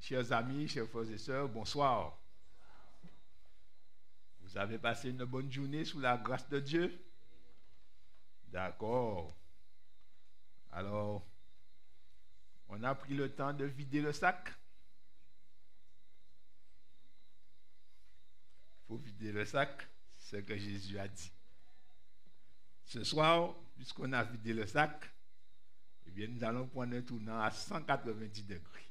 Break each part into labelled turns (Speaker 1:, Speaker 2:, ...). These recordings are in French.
Speaker 1: Chers amis, chers frères et sœurs, bonsoir. Vous avez passé une bonne journée sous la grâce de Dieu? D'accord. Alors, on a pris le temps de vider le sac. Il faut vider le sac, c'est ce que Jésus a dit. Ce soir, puisqu'on a vidé le sac, eh bien, nous allons prendre un tournant à 190 degrés.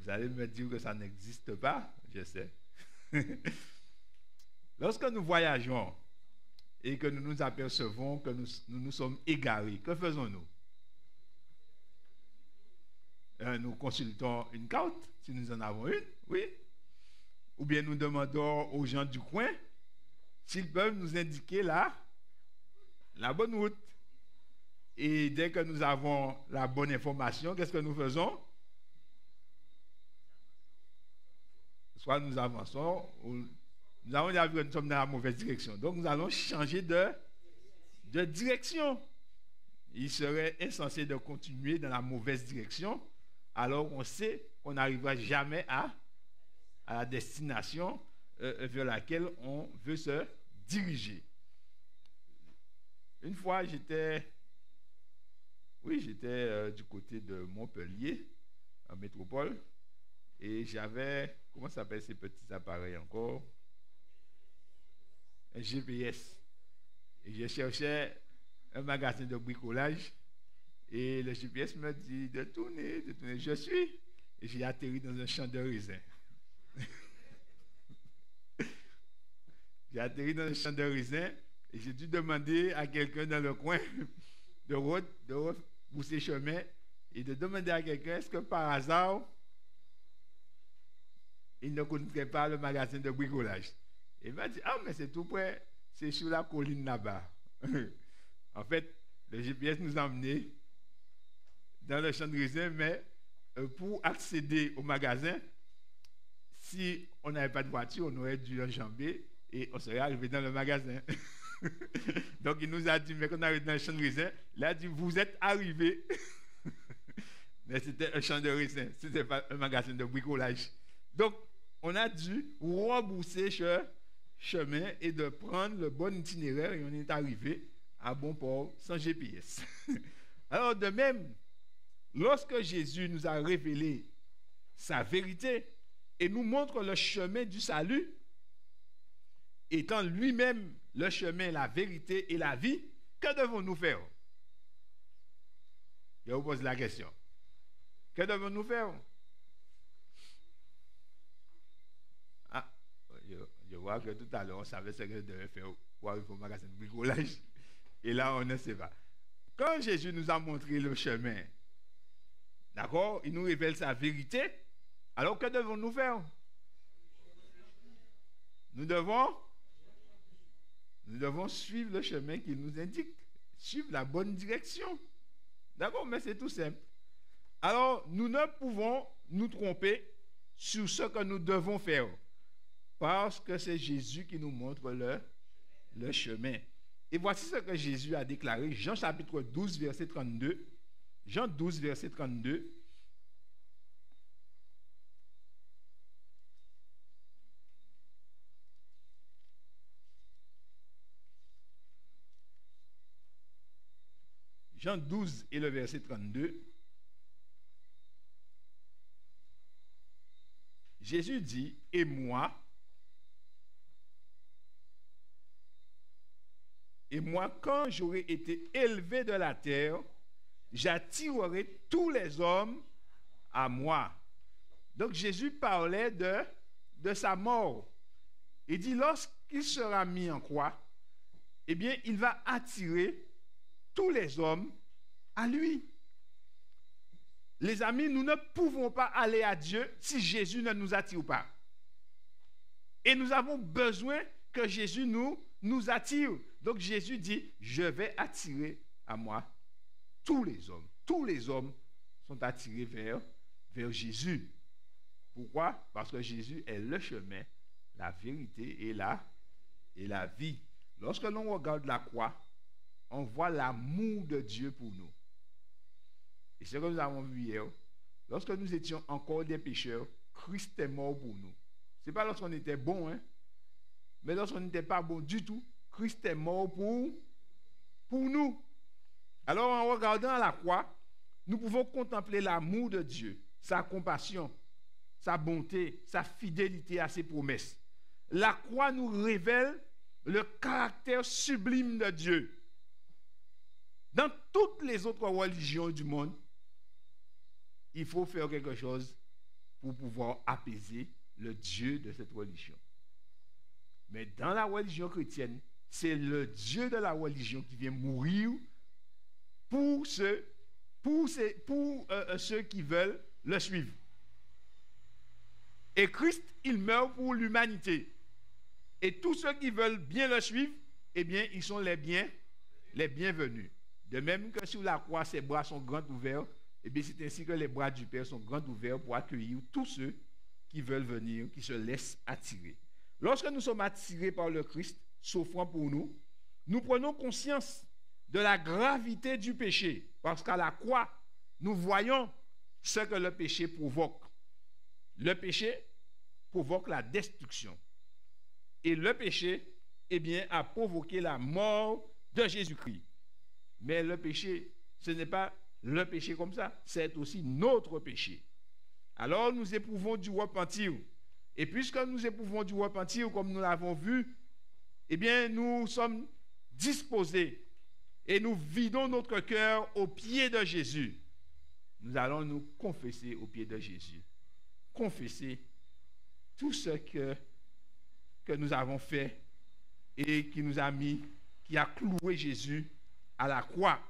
Speaker 1: Vous allez me dire que ça n'existe pas, je sais. Lorsque nous voyageons et que nous nous apercevons que nous sommes égarés, que faisons-nous? Nous consultons une carte, si nous en avons une, oui. Ou bien nous demandons aux gens du coin s'ils peuvent nous indiquer la bonne route. Et dès que nous avons la bonne information, qu'est-ce que nous faisons? Soit nous avançons, ou nous avons déjà vu que nous sommes dans la mauvaise direction. Donc nous allons changer de direction. Il serait insensé de continuer dans la mauvaise direction, alors on sait qu'on n'arrivera jamais à la destination vers laquelle on veut se diriger. Une fois, j'étais du côté de Montpellier, en métropole, et j'avais, comment s'appellent ces petits appareils encore? Un GPS. Et je cherchais un magasin de bricolage, et le GPS me dit de tourner. Je suis, et j'ai atterri dans un champ de raisin. J'ai atterri dans un champ de raisin, et j'ai dû demander à quelqu'un dans le coin de rebrousser chemin, et de demander à quelqu'un, est-ce que par hasard, il ne connaîtrait pas le magasin de bricolage. Et il m'a dit, ah, mais c'est tout près, c'est sur la colline là-bas. En fait, le GPS nous a emmenés dans le champ de raisin, mais pour accéder au magasin, si on n'avait pas de voiture, on aurait dû enjamber et on serait arrivé dans le magasin. Donc il nous a dit, mais quand on arrive dans le champ de raisin, il a dit, vous êtes arrivés. Mais c'était un champ de raisin, c'était pas un magasin de bricolage. Donc, on a dû rebrousser chemin et de prendre le bon itinéraire et on est arrivé à bon port sans GPS. Alors, de même, lorsque Jésus nous a révélé sa vérité et nous montre le chemin du salut, étant lui-même le chemin, la vérité et la vie, que devons-nous faire? Je vous pose la question. Que devons-nous faire? Je vois que tout à l'heure, on savait ce que je devais faire pour arriver au magasin de bricolage. Et là, on ne sait pas. Quand Jésus nous a montré le chemin, d'accord, il nous révèle sa vérité, alors que devons-nous faire? Nous devons suivre le chemin qu'il nous indique, suivre la bonne direction. D'accord, mais c'est tout simple. Alors, nous ne pouvons nous tromper sur ce que nous devons faire. Parce que c'est Jésus qui nous montre le chemin. Et voici ce que Jésus a déclaré, Jean chapitre 12, verset 32. Jean 12, verset 32. Jean 12 et le verset 32. Jésus dit, et moi, quand j'aurai été élevé de la terre, j'attirerai tous les hommes à moi. Donc Jésus parlait de sa mort. Il dit, lorsqu'il sera mis en croix, eh bien, il va attirer tous les hommes à lui. Les amis, nous ne pouvons pas aller à Dieu si Jésus ne nous attire pas. Et nous avons besoin que Jésus nous attire. Donc Jésus dit, je vais attirer à moi tous les hommes. Tous les hommes sont attirés vers Jésus. Pourquoi? Parce que Jésus est le chemin, la vérité et la vie. Lorsque l'on regarde la croix, on voit l'amour de Dieu pour nous. Et ce que nous avons vu hier, lorsque nous étions encore des pécheurs, Christ est mort pour nous. Ce n'est pas lorsqu'on était bon, hein, mais lorsqu'on n'était pas bon du tout, Christ est mort pour nous. Alors en regardant la croix, nous pouvons contempler l'amour de Dieu, sa compassion, sa bonté, sa fidélité à ses promesses. La croix nous révèle le caractère sublime de Dieu. Dans toutes les autres religions du monde, il faut faire quelque chose pour pouvoir apaiser le Dieu de cette religion. Mais dans la religion chrétienne, c'est le Dieu de la religion qui vient mourir pour ceux qui veulent le suivre. Et Christ, il meurt pour l'humanité. Et tous ceux qui veulent bien le suivre, eh bien, ils sont les bienvenus. De même que sur la croix, ses bras sont grands ouverts, eh bien, c'est ainsi que les bras du Père sont grands ouverts pour accueillir tous ceux qui veulent venir, qui se laissent attirer. Lorsque nous sommes attirés par le Christ, souffrant pour nous, nous prenons conscience de la gravité du péché, parce qu'à la croix, nous voyons ce que le péché provoque. Le péché provoque la destruction. Et le péché, eh bien, a provoqué la mort de Jésus-Christ. Mais le péché, ce n'est pas le péché comme ça, c'est aussi notre péché. Alors nous éprouvons du repentir. Et puisque nous éprouvons du repentir, comme nous l'avons vu, eh bien, nous sommes disposés et nous vidons notre cœur aux pieds de Jésus. Nous allons nous confesser aux pieds de Jésus. Confesser tout ce que nous avons fait et qui nous a mis, qui a cloué Jésus à la croix.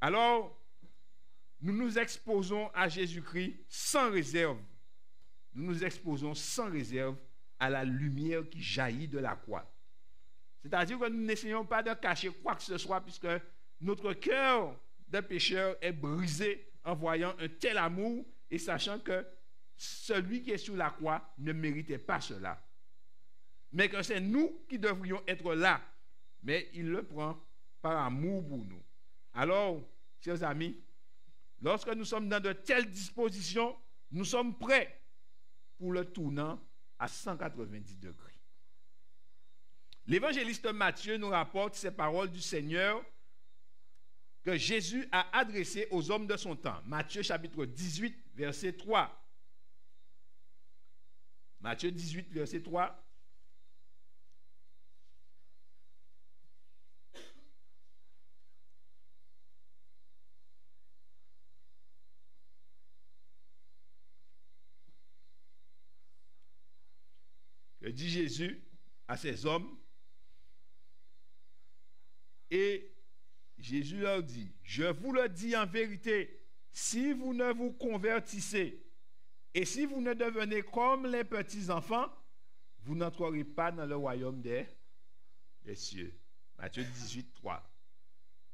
Speaker 1: Alors, nous nous exposons à Jésus-Christ sans réserve. Nous nous exposons sans réserve à la lumière qui jaillit de la croix. C'est-à-dire que nous n'essayons pas de cacher quoi que ce soit, puisque notre cœur de pécheur est brisé en voyant un tel amour et sachant que celui qui est sur la croix ne méritait pas cela. Mais que c'est nous qui devrions être là. Mais il le prend par amour pour nous. Alors, chers amis, lorsque nous sommes dans de telles dispositions, nous sommes prêts pour le tournant à 190 degrés. L'évangéliste Matthieu nous rapporte ces paroles du Seigneur que Jésus a adressées aux hommes de son temps. Matthieu chapitre 18, verset 3. Matthieu 18, verset 3. Que dit Jésus à ces hommes? Et Jésus leur dit, je vous le dis en vérité, si vous ne vous convertissez et si vous ne devenez comme les petits-enfants, vous n'entrerez pas dans le royaume des cieux. Matthieu 18, 3.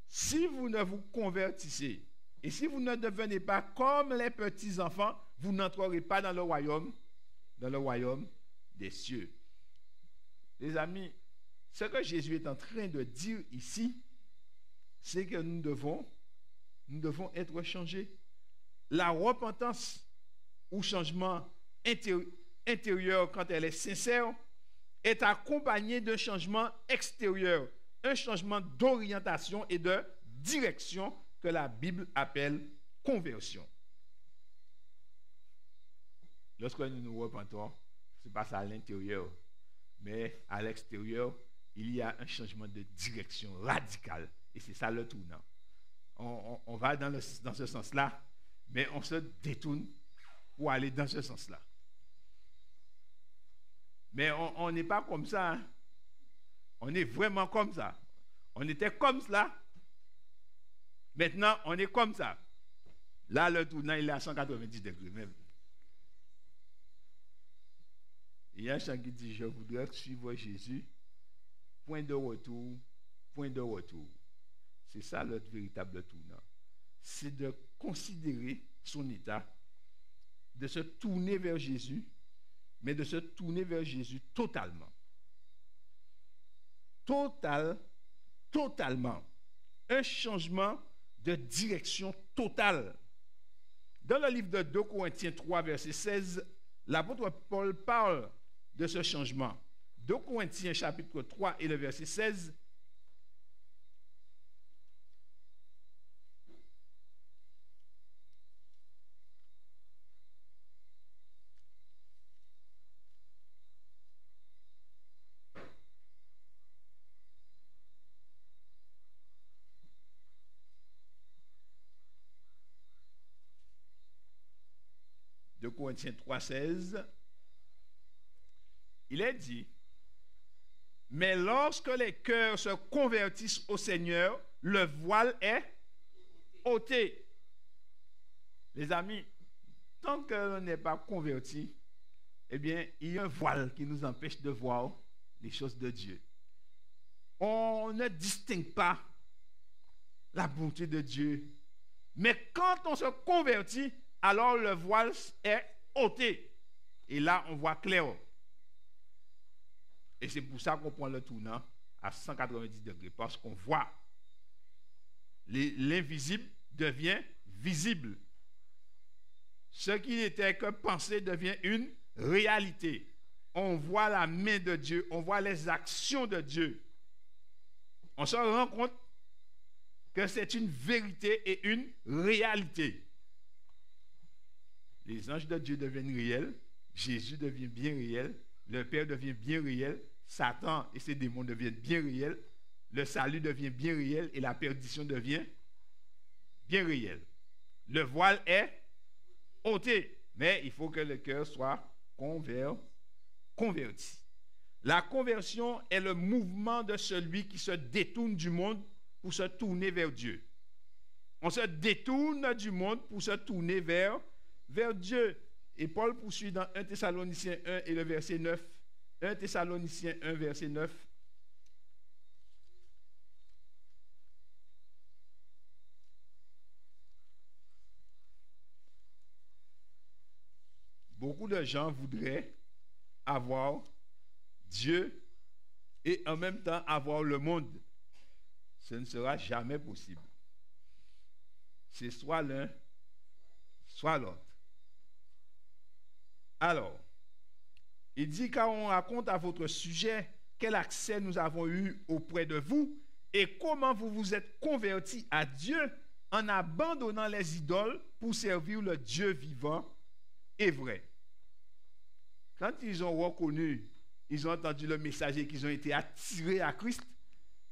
Speaker 1: Si vous ne vous convertissez et si vous ne devenez pas comme les petits-enfants, vous n'entrerez pas dans le royaume des cieux. Les amis, ce que Jésus est en train de dire ici, c'est que nous devons être changés. La repentance ou changement intérieur, quand elle est sincère, est accompagnée d'un changement extérieur, un changement d'orientation et de direction que la Bible appelle conversion. Lorsque nous nous repentons, ce n'est pas ça à l'intérieur, mais à l'extérieur, il y a un changement de direction radical. Et c'est ça le tournant. On va dans ce sens-là, mais on se détourne pour aller dans ce sens-là. Mais on n'est pas comme ça. Hein. On est vraiment comme ça. On était comme cela. Maintenant, on est comme ça. Là, le tournant, il est à 190 degrés même. Il y a un chant qui dit, je voudrais suivre Jésus. Point de retour, point de retour. C'est ça notre véritable tournant. C'est de considérer son état, de se tourner vers Jésus, mais de se tourner vers Jésus totalement. Totalement. Un changement de direction totale. Dans le livre de 2 Corinthiens 3, verset 16, l'apôtre Paul parle de ce changement. 2 Corinthiens chapitre 3 et le verset 16. De Corinthiens 3, 16, il est dit, mais lorsque les cœurs se convertissent au Seigneur, le voile est ôté. Les amis, tant que l'on n'est pas converti, eh bien, il y a un voile qui nous empêche de voir les choses de Dieu. On ne distingue pas la bonté de Dieu. Mais quand on se convertit, alors le voile est ôté. Et là, on voit clair. Et c'est pour ça qu'on prend le tournant à 190 degrés. Parce qu'on voit l'invisible devient visible. Ce qui n'était que pensée devient une réalité. On voit la main de Dieu, on voit les actions de Dieu. On se rend compte que c'est une vérité et une réalité. Les anges de Dieu deviennent réels, Jésus devient bien réel, le Père devient bien réel, Satan et ses démons deviennent bien réels, le salut devient bien réel et la perdition devient bien réelle. Le voile est ôté, mais il faut que le cœur soit converti. La conversion est le mouvement de celui qui se détourne du monde pour se tourner vers Dieu. On se détourne du monde pour se tourner vers Dieu. Et Paul poursuit dans 1 Thessaloniciens 1 et le verset 9. 1 Thessaloniciens 1, verset 9. Beaucoup de gens voudraient avoir Dieu et en même temps avoir le monde. Ce ne sera jamais possible. C'est soit l'un, soit l'autre. Alors, il dit, car on raconte à votre sujet quel accès nous avons eu auprès de vous et comment vous vous êtes convertis à Dieu en abandonnant les idoles pour servir le Dieu vivant et vrai. Quand ils ont reconnu, ils ont entendu le message et qu'ils ont été attirés à Christ,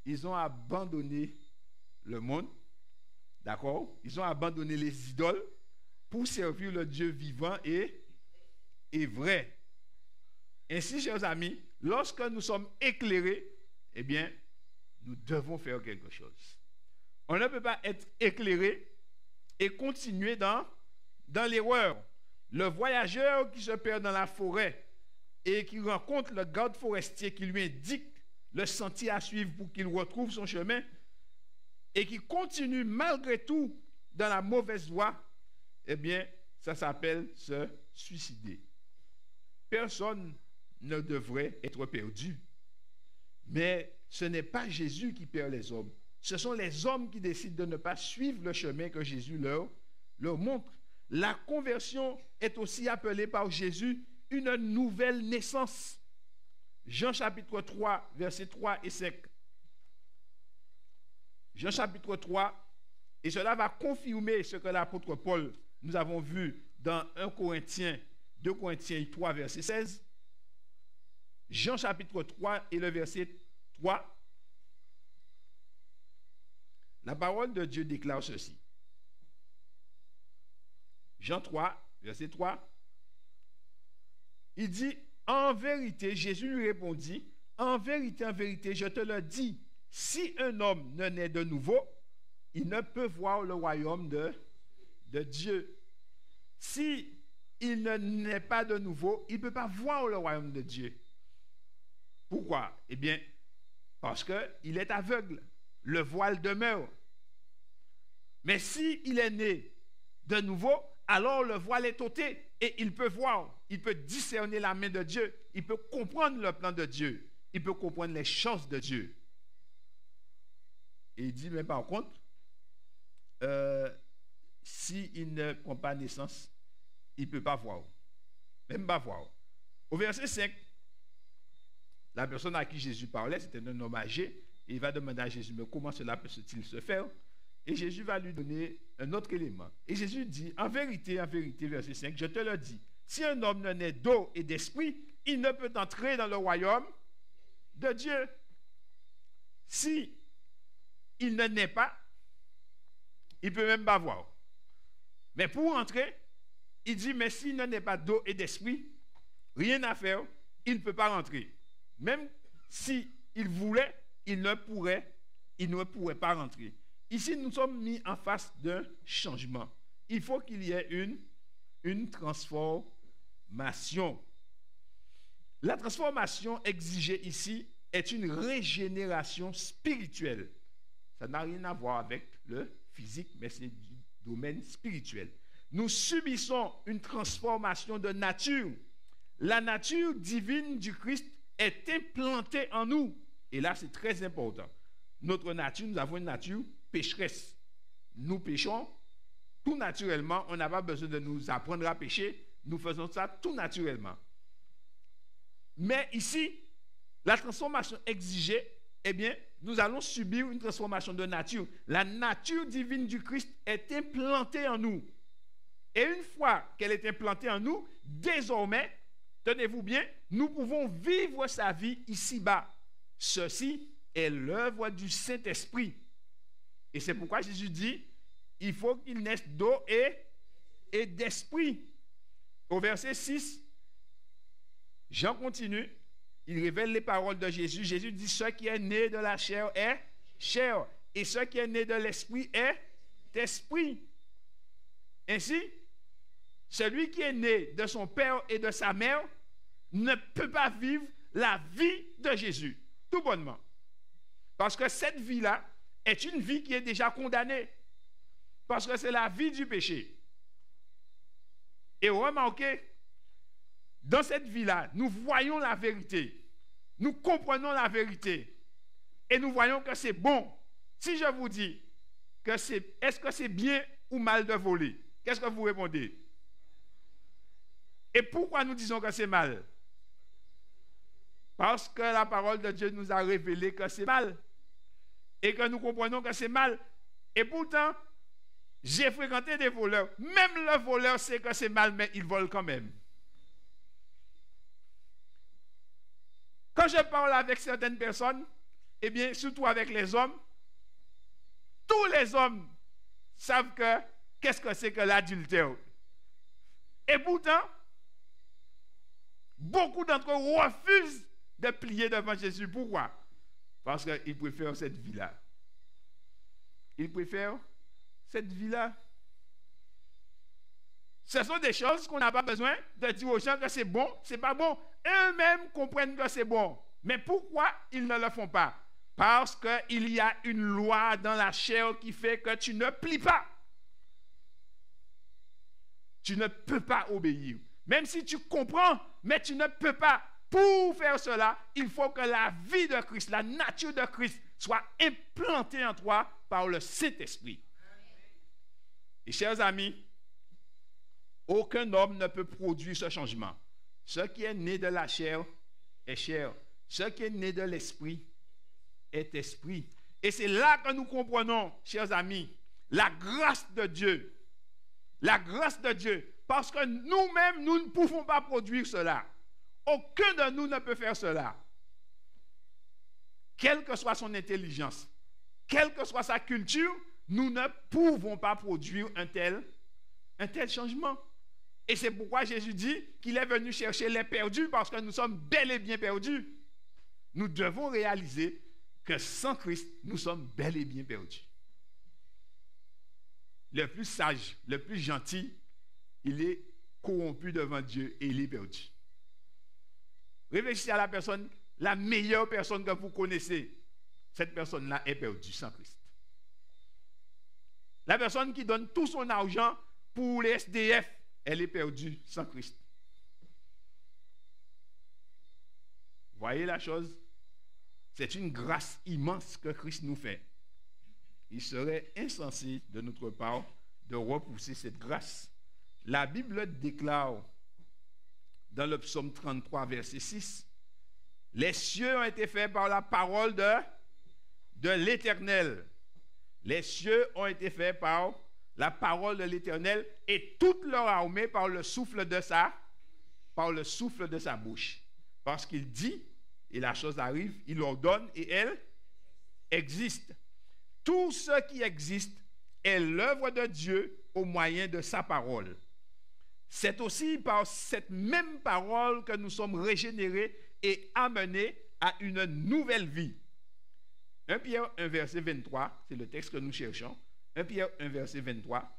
Speaker 1: ils ont abandonné le monde, d'accord? Ils ont abandonné les idoles pour servir le Dieu vivant et vrai. Ainsi, chers amis, lorsque nous sommes éclairés, eh bien, nous devons faire quelque chose. On ne peut pas être éclairé et continuer dans l'erreur. Le voyageur qui se perd dans la forêt et qui rencontre le garde forestier qui lui indique le sentier à suivre pour qu'il retrouve son chemin et qui continue malgré tout dans la mauvaise voie, eh bien, ça s'appelle se suicider. Personne ne devrait être perdu. Mais ce n'est pas Jésus qui perd les hommes. Ce sont les hommes qui décident de ne pas suivre le chemin que Jésus leur montre. La conversion est aussi appelée par Jésus une nouvelle naissance. Jean chapitre 3, versets 3 et 5. Jean chapitre 3, et cela va confirmer ce que l'apôtre Paul, nous avons vu dans 2 Corinthiens 3, verset 16. Jean chapitre 3 et le verset 3. La parole de Dieu déclare ceci. Jean 3, verset 3. Il dit, en vérité, Jésus lui répondit, en vérité, je te le dis, si un homme ne naît de nouveau, il ne peut voir le royaume de Dieu. Si il ne naît pas de nouveau, il ne peut pas voir le royaume de Dieu. Pourquoi? Eh bien, parce qu'il est aveugle. Le voile demeure. Mais s'il est né de nouveau, alors le voile est ôté et il peut voir, il peut discerner la main de Dieu, il peut comprendre le plan de Dieu, il peut comprendre les choses de Dieu. Et il dit, mais par contre, s'il ne prend pas naissance, il ne peut pas voir. Même pas voir. Au verset 5, la personne à qui Jésus parlait, c'était un homme âgé, et il va demander à Jésus, mais comment cela peut-il se faire? Et Jésus va lui donner un autre élément. Et Jésus dit, en vérité, verset 5, je te le dis, si un homme ne naît d'eau et d'esprit, il ne peut entrer dans le royaume de Dieu. Si il ne naît pas, il ne peut même pas voir. Mais pour entrer, il dit, mais s'il ne naît pas d'eau et d'esprit, rien à faire, il ne peut pas rentrer. Même s'il voulait, il ne pourrait pas rentrer. Ici, nous sommes mis en face d'un changement. Il faut qu'il y ait une transformation. La transformation exigée ici est une régénération spirituelle. Ça n'a rien à voir avec le physique, mais c'est du domaine spirituel. Nous subissons une transformation de nature. La nature divine du Christ est implantée en nous. Et là, c'est très important. Notre nature, nous avons une nature pécheresse. Nous péchons tout naturellement. On n'a pas besoin de nous apprendre à pécher. Nous faisons ça tout naturellement. Mais ici, la transformation exigée, eh bien, nous allons subir une transformation de nature. La nature divine du Christ est implantée en nous. Et une fois qu'elle est implantée en nous, désormais, tenez-vous bien, nous pouvons vivre sa vie ici-bas. Ceci est l'œuvre du Saint-Esprit. Et c'est pourquoi Jésus dit, il faut qu'il naisse d'eau et d'esprit. Au verset 6, Jean continue, il révèle les paroles de Jésus. Jésus dit, ce qui est né de la chair est chair, et ce qui est né de l'esprit est esprit. Ainsi, celui qui est né de son père et de sa mère ne peut pas vivre la vie de Jésus, tout bonnement. Parce que cette vie-là est une vie qui est déjà condamnée. Parce que c'est la vie du péché. Et remarquez, dans cette vie-là, nous voyons la vérité. Nous comprenons la vérité. Et nous voyons que c'est bon. Si je vous dis que est-ce que c'est bien ou mal de voler? Qu'est-ce que vous répondez? Et pourquoi nous disons que c'est mal? Parce que la parole de Dieu nous a révélé que c'est mal. Et que nous comprenons que c'est mal. Et pourtant, j'ai fréquenté des voleurs. Même le voleur sait que c'est mal, mais il vole quand même. Quand je parle avec certaines personnes, eh bien, surtout avec les hommes, tous les hommes savent qu'est-ce que c'est que l'adultère. Et pourtant, beaucoup d'entre eux refusent de plier devant Jésus. Pourquoi? Parce qu'ils préfèrent cette vie-là. Ils préfèrent cette vie-là. Ce sont des choses qu'on n'a pas besoin de dire aux gens que c'est bon, c'est pas bon. Eux-mêmes comprennent que c'est bon. Mais pourquoi ils ne le font pas? Parce qu'il y a une loi dans la chair qui fait que tu ne plies pas. Tu ne peux pas obéir. Même si tu comprends, mais tu ne peux pas. Pour faire cela, il faut que la vie de Christ, la nature de Christ, soit implantée en toi par le Saint-Esprit. Et chers amis, aucun homme ne peut produire ce changement. Ce qui est né de la chair est chair. Ce qui est né de l'esprit est esprit. Et c'est là que nous comprenons, chers amis, la grâce de Dieu. La grâce de Dieu. Parce que nous-mêmes, nous ne pouvons pas produire cela. Aucun de nous ne peut faire cela. Quelle que soit son intelligence, quelle que soit sa culture, nous ne pouvons pas produire un tel changement. Et c'est pourquoi Jésus dit qu'il est venu chercher les perdus, parce que nous sommes bel et bien perdus. Nous devons réaliser que sans Christ, nous sommes bel et bien perdus. Le plus sage, le plus gentil, il est corrompu devant Dieu et il est perdu. Réfléchissez à la personne, la meilleure personne que vous connaissez. Cette personne-là est perdue sans Christ. La personne qui donne tout son argent pour les SDF, elle est perdue sans Christ. Voyez la chose? C'est une grâce immense que Christ nous fait. il serait insensé de notre part de repousser cette grâce. La Bible déclare dans le psaume 33, verset 6, « Les cieux ont été faits par la parole de l'Éternel. » Les cieux ont été faits par la parole de l'Éternel et toute leur armée par le souffle de sa bouche. Parce qu'il dit, et la chose arrive, il ordonne et elle existe. Tout ce qui existe est l'œuvre de Dieu au moyen de sa parole. C'est aussi par cette même parole que nous sommes régénérés et amenés à une nouvelle vie. 1 Pierre 1, verset 23, c'est le texte que nous cherchons. 1 Pierre 1, verset 23.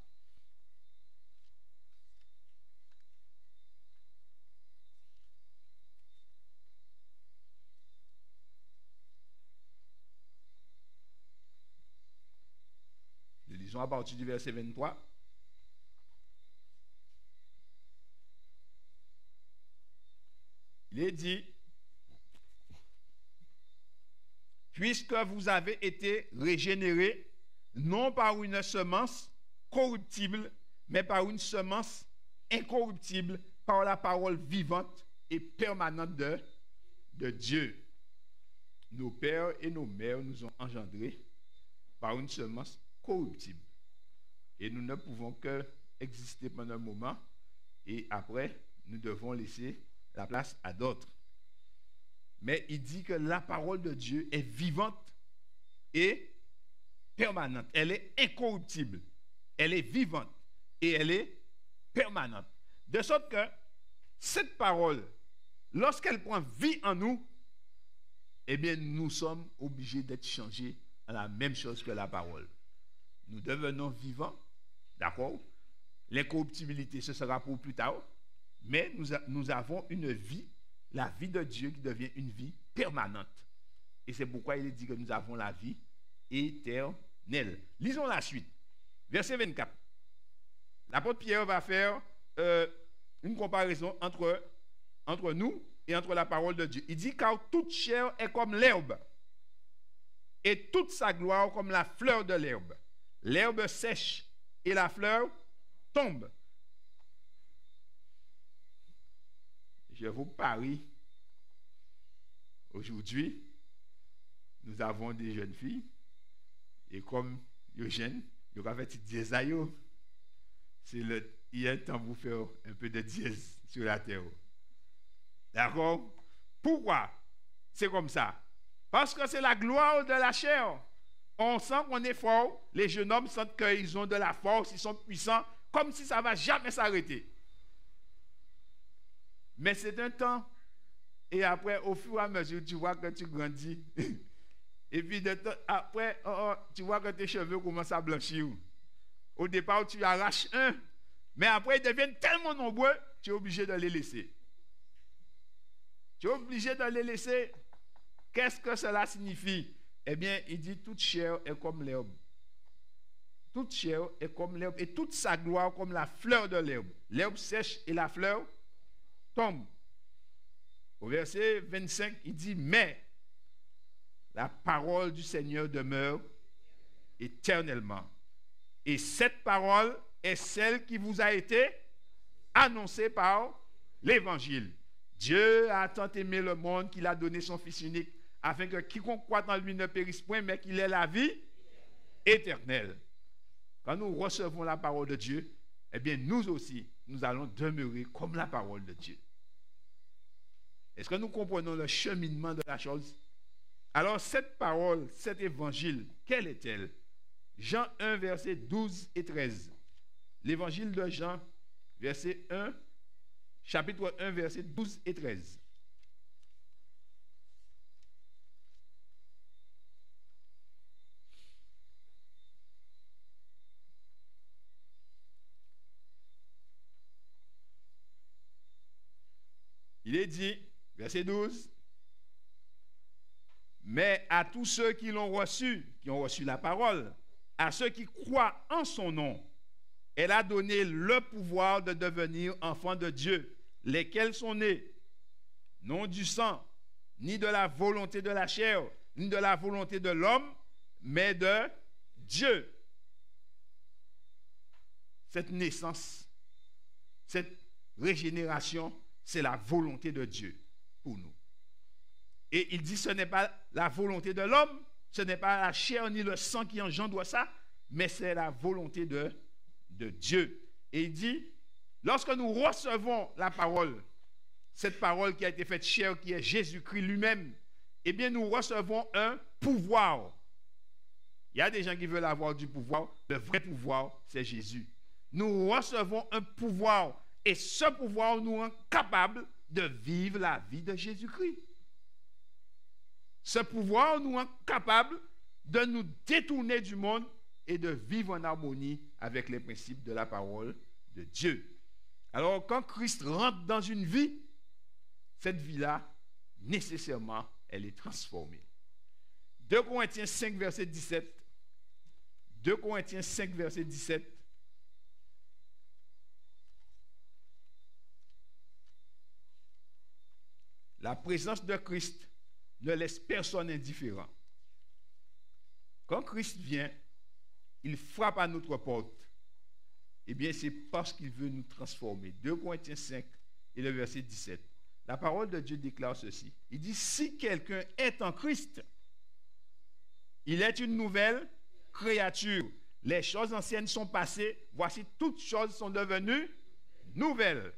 Speaker 1: Nous lisons à partir du verset 23. Il est dit, puisque vous avez été régénérés, non par une semence corruptible, mais par une semence incorruptible, par la parole vivante et permanente de Dieu. Nos pères et nos mères nous ont engendrés par une semence corruptible. Et nous ne pouvons que exister pendant un moment, et après, nous devons laisser la place à d'autres. Mais il dit que la parole de Dieu est vivante et permanente. Elle est incorruptible. Elle est vivante et elle est permanente. De sorte que cette parole, lorsqu'elle prend vie en nous, eh bien, nous sommes obligés d'être changés à la même chose que la parole. Nous devenons vivants, d'accord? L'incorruptibilité, ce sera pour plus tard. Mais nous avons une vie, la vie de Dieu qui devient une vie permanente. Et c'est pourquoi il est dit que nous avons la vie éternelle. Lisons la suite. Verset 24. L'apôtre Pierre va faire une comparaison entre nous et entre la parole de Dieu. Il dit, car toute chair est comme l'herbe, et toute sa gloire comme la fleur de l'herbe. L'herbe sèche et la fleur tombe. Je vous parie, aujourd'hui, nous avons des jeunes filles, et comme Eugène, il y aura fait dièse à eux. Il y a un temps pour faire un peu de dièse sur la terre. D'accord? Pourquoi c'est comme ça? Parce que c'est la gloire de la chair. On sent qu'on est fort, les jeunes hommes sentent qu'ils ont de la force, ils sont puissants, comme si ça ne va jamais s'arrêter. Mais c'est un temps, et après, au fur et à mesure, tu vois que tu grandis. Et puis, après, tu vois que tes cheveux commencent à blanchir. Au départ, tu arraches un, mais après, ils deviennent tellement nombreux, tu es obligé de les laisser. Tu es obligé de les laisser. Qu'est-ce que cela signifie? Eh bien, il dit, toute chair est comme l'herbe. Toute chair est comme l'herbe, et toute sa gloire comme la fleur de l'herbe. L'herbe sèche et la fleur tombe. Au verset 25, il dit, mais la parole du Seigneur demeure éternellement. Et cette parole est celle qui vous a été annoncée par l'Évangile. Dieu a tant aimé le monde qu'il a donné son Fils unique, afin que quiconque croit en lui ne périsse point, mais qu'il ait la vie éternelle. Quand nous recevons la parole de Dieu, eh bien nous aussi, nous allons demeurer comme la parole de Dieu. Est-ce que nous comprenons le cheminement de la chose? Alors cette parole, cet évangile, quelle est-elle? Jean 1, versets 12 et 13. L'évangile de Jean, verset 1, chapitre 1, versets 12 et 13. Il est dit, verset 12, mais à tous ceux qui l'ont reçu, qui ont reçu la parole, à ceux qui croient en son nom, elle a donné le pouvoir de devenir enfants de Dieu, lesquels sont nés, non du sang, ni de la volonté de la chair, ni de la volonté de l'homme, mais de Dieu. Cette naissance, cette régénération, c'est la volonté de Dieu pour nous. Et il dit, ce n'est pas la volonté de l'homme, ce n'est pas la chair ni le sang qui engendre ça, mais c'est la volonté de Dieu. Et il dit, lorsque nous recevons la parole, cette parole qui a été faite chair, qui est Jésus-Christ lui-même, eh bien nous recevons un pouvoir. Il y a des gens qui veulent avoir du pouvoir. Le vrai pouvoir, c'est Jésus. Nous recevons un pouvoir. Et ce pouvoir nous rend capables de vivre la vie de Jésus-Christ. Ce pouvoir nous rend capables de nous détourner du monde et de vivre en harmonie avec les principes de la parole de Dieu. Alors, quand Christ rentre dans une vie, cette vie-là, nécessairement, elle est transformée. 2 Corinthiens 5, verset 17. 2 Corinthiens 5, verset 17. La présence de Christ ne laisse personne indifférent. Quand Christ vient, il frappe à notre porte. Eh bien, c'est parce qu'il veut nous transformer. 2 Corinthiens 5 et le verset 17. La parole de Dieu déclare ceci. Il dit, si quelqu'un est en Christ, il est une nouvelle créature. Les choses anciennes sont passées. Voici, toutes choses sont devenues nouvelles.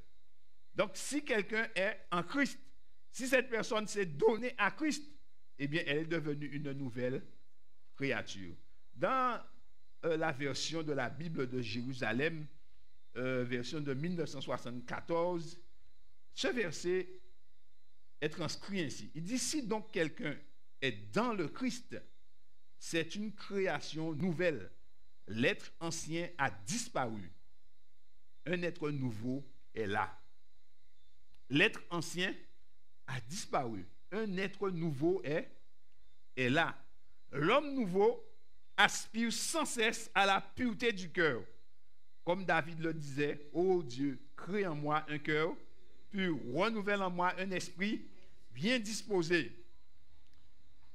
Speaker 1: Donc, si quelqu'un est en Christ, si cette personne s'est donnée à Christ, eh bien, elle est devenue une nouvelle créature. Dans la version de la Bible de Jérusalem, version de 1974, ce verset est transcrit ainsi. Il dit, si donc quelqu'un est dans le Christ, c'est une création nouvelle. L'être ancien a disparu. Un être nouveau est là. L'être ancien a disparu. Un être nouveau est là. L'homme nouveau aspire sans cesse à la pureté du cœur. Comme David le disait, ô Dieu, crée en moi un cœur pur, renouvelle en moi un esprit bien disposé.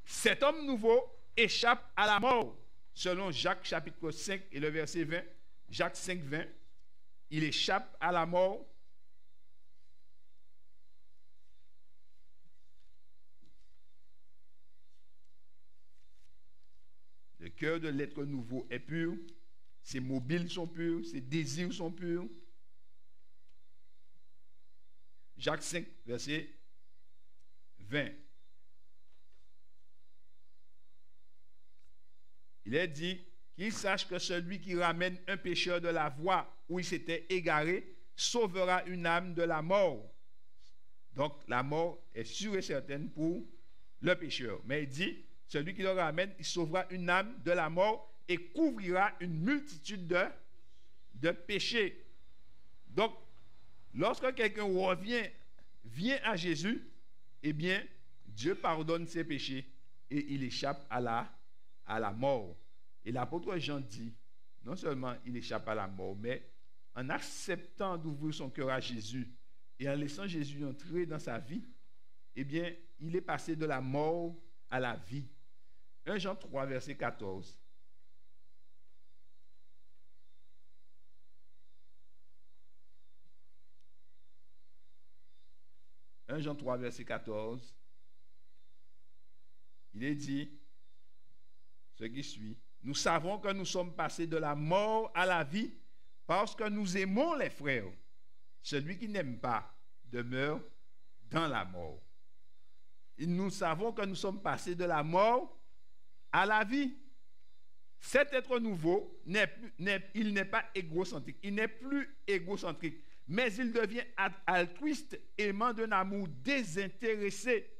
Speaker 1: Cet homme nouveau échappe à la mort, selon Jacques chapitre 5 et le verset 20. Jacques 5, 20. Il échappe à la mort. Le cœur de l'être nouveau est pur, ses mobiles sont purs, ses désirs sont purs. Jacques 5, verset 20. Il est dit qu'il sache que celui qui ramène un pécheur de la voie où il s'était égaré sauvera une âme de la mort. Donc la mort est sûre et certaine pour le pécheur. Mais il dit, celui qui le ramène, il sauvera une âme de la mort et couvrira une multitude de péchés. Donc, lorsque quelqu'un vient à Jésus, eh bien, Dieu pardonne ses péchés et il échappe à la mort. Et l'apôtre Jean dit, non seulement il échappe à la mort, mais en acceptant d'ouvrir son cœur à Jésus et en laissant Jésus entrer dans sa vie, eh bien, il est passé de la mort à la vie. 1 Jean 3, verset 14. 1 Jean 3, verset 14. Il est dit, ce qui suit, nous savons que nous sommes passés de la mort à la vie parce que nous aimons les frères. Celui qui n'aime pas demeure dans la mort. Et nous savons que nous sommes passés de la mort à la vie. Cet être nouveau, il n'est pas égocentrique, il n'est plus égocentrique, mais il devient altruiste, aimant d'un amour désintéressé.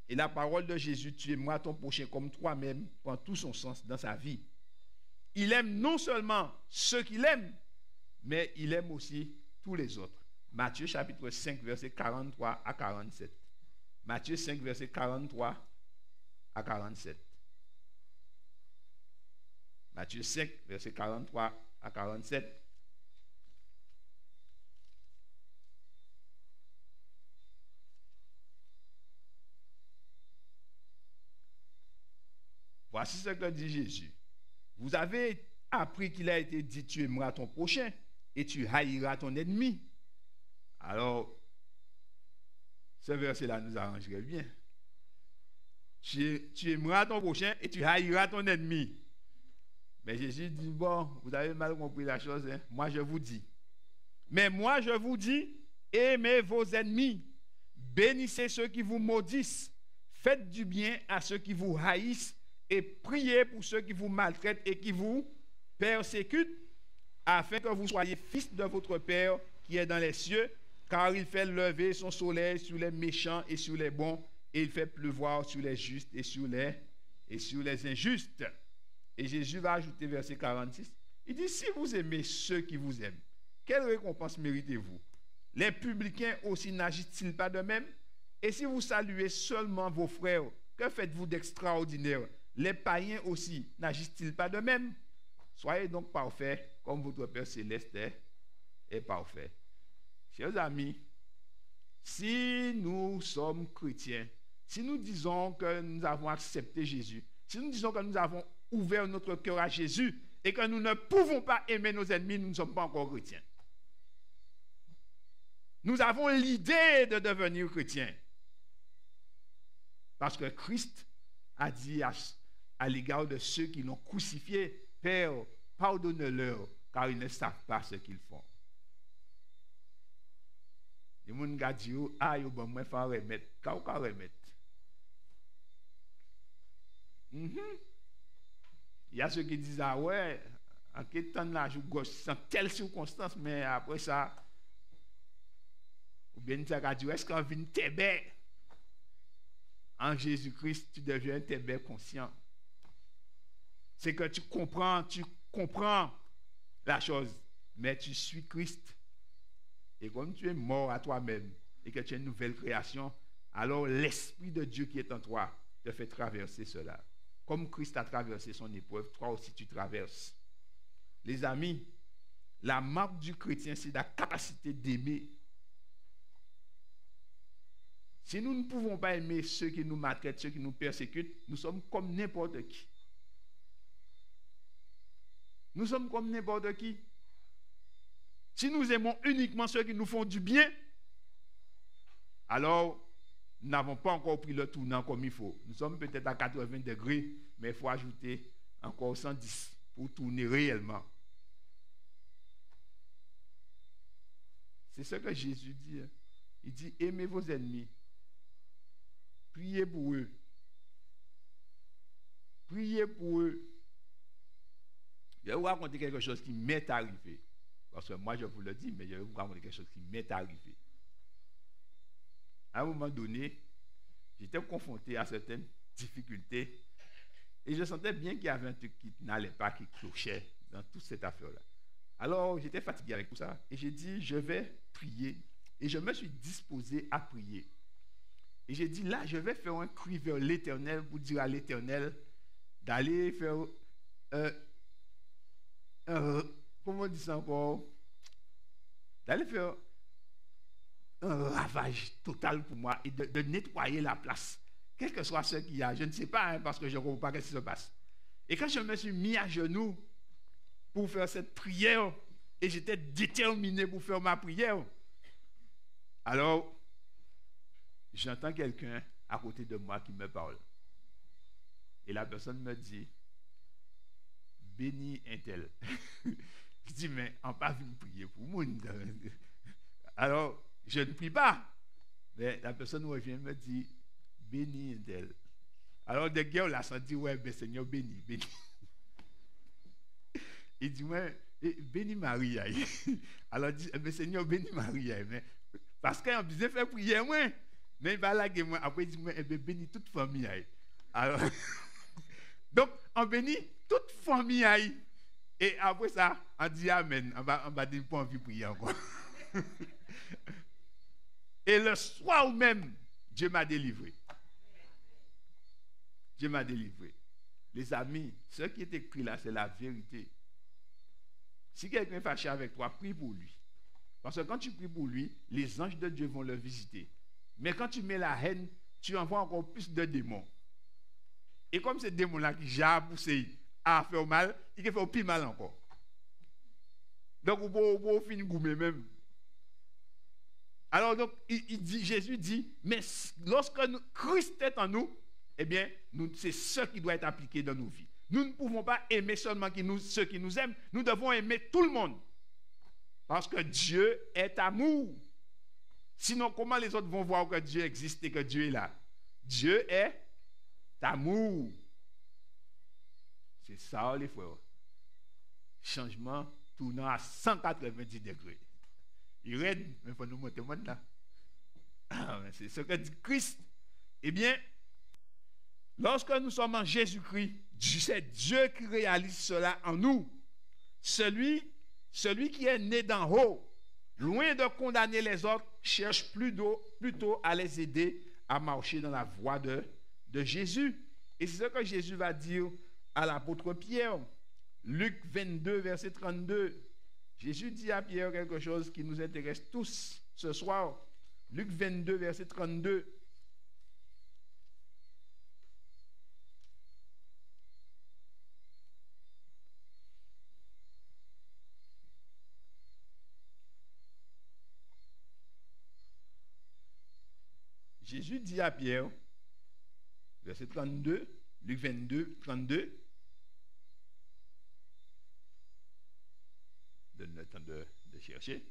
Speaker 1: Et la parole de Jésus, tu aimeras ton prochain comme toi-même, prend tout son sens dans sa vie. Il aime non seulement ceux qu'il aime, mais il aime aussi tous les autres. Matthieu chapitre 5, verset 43 à 47. Matthieu 5, verset 43 à 47. Matthieu 5, verset 43 à 47. Voici ce que dit Jésus. Vous avez appris qu'il a été dit, tu aimeras ton prochain et tu haïras ton ennemi. Alors, ce verset-là nous arrangerait bien. Tu aimeras ton prochain et tu haïras ton ennemi. Mais Jésus dit, bon, vous avez mal compris la chose, hein? Moi je vous dis. Mais moi je vous dis, aimez vos ennemis, bénissez ceux qui vous maudissent, faites du bien à ceux qui vous haïssent et priez pour ceux qui vous maltraitent et qui vous persécutent, afin que vous soyez fils de votre Père qui est dans les cieux, car il fait lever son soleil sur les méchants et sur les bons, et il fait pleuvoir sur les justes et sur les injustes. Et Jésus va ajouter verset 46, il dit, si vous aimez ceux qui vous aiment, quelle récompense méritez-vous? Les publicains aussi n'agissent-ils pas de même? Et si vous saluez seulement vos frères, que faites-vous d'extraordinaire? Les païens aussi n'agissent-ils pas de même? Soyez donc parfaits comme votre Père céleste est parfait. Chers amis, si nous sommes chrétiens, si nous disons que nous avons accepté Jésus, si nous disons que nous avons ouvert notre cœur à Jésus et que nous ne pouvons pas aimer nos ennemis, nous ne sommes pas encore chrétiens. Nous avons l'idée de devenir chrétiens. Parce que Christ a dit à l'égard de ceux qui l'ont crucifié, Père, pardonne-leur, car ils ne savent pas ce qu'ils font. Les gens qui disent, ah, il faut faire remettre, quand on remettre. Il y a ceux qui disent, ah ouais, en quel temps là, je gauche sans telle circonstance, mais après ça, ou bien tu as dit, est-ce qu'on vient t'aider? En Jésus-Christ, tu deviens t'aider conscient. C'est que tu comprends la chose, mais tu suis Christ. Et comme tu es mort à toi-même et que tu es une nouvelle création, alors l'Esprit de Dieu qui est en toi te fait traverser cela. Comme Christ a traversé son épreuve, toi aussi tu traverses. Les amis, la marque du chrétien, c'est la capacité d'aimer. Si nous ne pouvons pas aimer ceux qui nous maltraitent, ceux qui nous persécutent, nous sommes comme n'importe qui. Nous sommes comme n'importe qui. Si nous aimons uniquement ceux qui nous font du bien, alors nous n'avons pas encore pris le tournant comme il faut. Nous sommes peut-être à 80 degrés, mais il faut ajouter encore 110 pour tourner réellement. C'est ce que Jésus dit. Il dit, aimez vos ennemis. Priez pour eux. Priez pour eux. Je vais vous raconter quelque chose qui m'est arrivé. Parce que moi, je vous le dis, mais je vais vous raconter quelque chose qui m'est arrivé. À un moment donné, j'étais confronté à certaines difficultés et je sentais bien qu'il y avait un truc qui n'allait pas, qui clochait dans toute cette affaire-là. Alors, j'étais fatigué avec tout ça et j'ai dit, je vais prier. Et je me suis disposé à prier. Et j'ai dit, là, je vais faire un cri vers l'Éternel pour dire à l'Éternel d'aller faire comment on dit ça encore? D'aller faire un ravage total pour moi et de nettoyer la place. Quel que soit ce qu'il y a, je ne sais pas, hein, parce que je ne comprends pas ce qui se passe. Et quand je me suis mis à genoux pour faire cette prière, et j'étais déterminé pour faire ma prière, alors j'entends quelqu'un à côté de moi qui me parle. Et la personne me dit, bénis un tel. Je dis, mais on pas vu prier pour moi. Alors, je ne prie pas. Mais la personne revient et me dit, bénis un tel. Alors, de guerre, on l'a senti, ouais, ben Seigneur, bénis, bénis. Il dit, ouais, bénis Marie. Alors, il dit, ben Seigneur, bénis Marie. Mais, parce qu'on a besoin de faire prier, moi. Mais il va là, moi. Après, il dit, ouais, bénis toute famille. Alors, donc, on bénit toute famille. Et après ça, on dit Amen. On va dire pas envie de prier encore. Et le soir même, Dieu m'a délivré. Dieu m'a délivré. Les amis, ce qui est écrit là, c'est la vérité. Si quelqu'un est fâché avec toi, prie pour lui. Parce que quand tu pries pour lui, les anges de Dieu vont le visiter. Mais quand tu mets la haine, tu envoies encore plus de démons. Et comme ces démons-là qui jappent, à faire mal, il peut faire plus mal encore. Donc, vous pouvez finir gourmet même. Alors, donc, Jésus dit, mais lorsque Christ est en nous, eh bien, c'est ce qui doit être appliqué dans nos vies. Nous ne pouvons pas aimer seulement ceux qui nous aiment, nous devons aimer tout le monde. Parce que Dieu est amour. Sinon, comment les autres vont voir que Dieu existe et que Dieu est là? Dieu est amour. C'est ça, les frères. Changement tournant à 190 degrés. Il raide, mais il faut nous monter maintenant. C'est ce que dit Christ. Eh bien, lorsque nous sommes en Jésus-Christ, c'est Dieu qui réalise cela en nous. Celui qui est né d'en haut, loin de condamner les autres, cherche plutôt à les aider à marcher dans la voie de Jésus. Et c'est ce que Jésus va dire à l'apôtre Pierre. Luc 22, verset 32. Jésus dit à Pierre quelque chose qui nous intéresse tous ce soir. Luc 22, verset 32. Jésus dit à Pierre, verset 32, Luc 22, 32, donne le temps de chercher.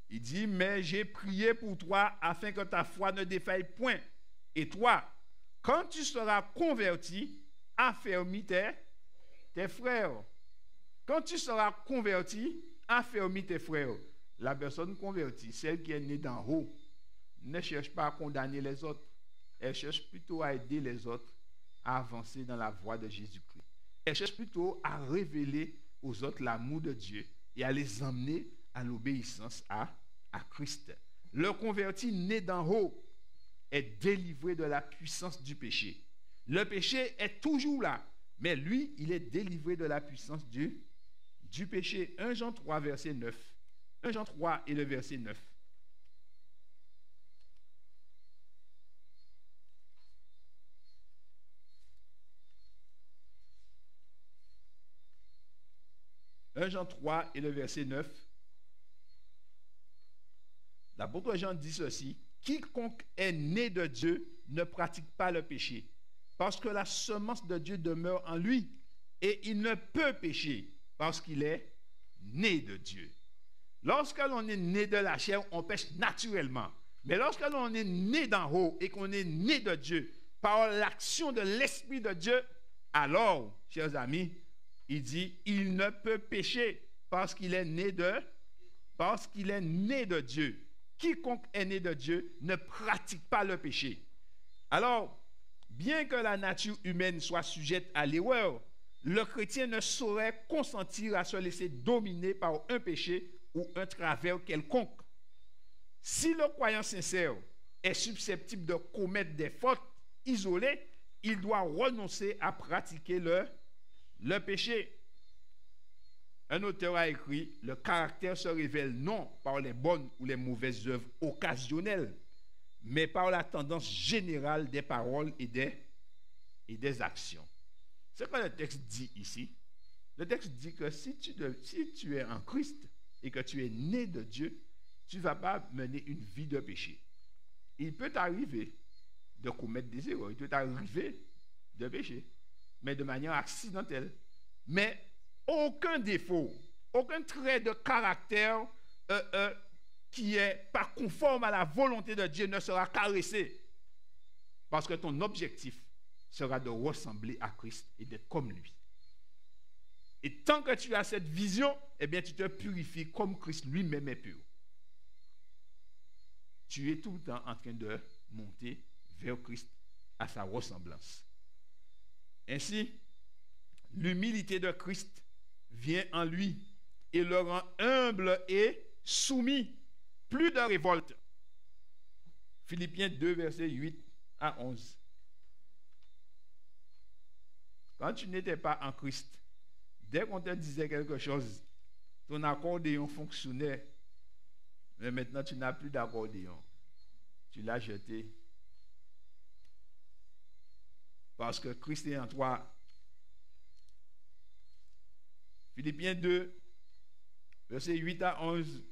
Speaker 1: Il dit, mais j'ai prié pour toi afin que ta foi ne défaille point. Et toi, quand tu seras converti, affermis tes frères. Quand tu seras converti, affermis tes frères. La personne convertie, celle qui est née d'en haut, ne cherche pas à condamner les autres. Elle cherche plutôt à aider les autres à avancer dans la voie de Jésus-Christ. Elle cherche plutôt à révéler aux autres l'amour de Dieu et à les emmener à l'obéissance à Christ. Le converti né d'en haut est délivré de la puissance du péché. Le péché est toujours là, mais lui, il est délivré de la puissance du péché. 1 Jean 3, verset 9. 1 Jean 3 et le verset 9. « 1 Jean 3 et le verset 9. L'apôtre Jean dit ceci, « Quiconque est né de Dieu ne pratique pas le péché, parce que la semence de Dieu demeure en lui, et il ne peut pécher, parce qu'il est né de Dieu. » Lorsque l'on est né de la chair, on pêche naturellement. Mais lorsque l'on est né d'en haut et qu'on est né de Dieu, par l'action de l'Esprit de Dieu, alors, chers amis, il dit, il ne peut pécher parce qu'il est né de Dieu. Quiconque est né de Dieu ne pratique pas le péché. Alors, bien que la nature humaine soit sujette à l'erreur, le chrétien ne saurait consentir à se laisser dominer par un péché ou un travers quelconque. Si le croyant sincère est susceptible de commettre des fautes isolées, il doit renoncer à pratiquer le péché. Un auteur a écrit, le caractère se révèle non par les bonnes ou les mauvaises œuvres occasionnelles, mais par la tendance générale des paroles et des actions. C'est ce que le texte dit ici. Le texte dit que si tu es en Christ et que tu es né de Dieu, tu ne vas pas mener une vie de péché. Il peut t'arriver de commettre des erreurs, il peut t'arriver de pécher, mais de manière accidentelle. Mais aucun défaut, aucun trait de caractère qui n'est pas conforme à la volonté de Dieu ne sera caressé. Parce que ton objectif sera de ressembler à Christ et d'être comme lui. Et tant que tu as cette vision, eh bien tu te purifies comme Christ lui-même est pur. Tu es tout le temps en train de monter vers Christ à sa ressemblance. Ainsi, l'humilité de Christ vient en lui et le rend humble et soumis. Plus de révolte. Philippiens 2, versets 8 à 11. Quand tu n'étais pas en Christ, dès qu'on te disait quelque chose, ton accordéon fonctionnait. Mais maintenant, tu n'as plus d'accordéon. Tu l'as jeté. parce que Christ est en toi. Philippiens 2, versets 8 à 11.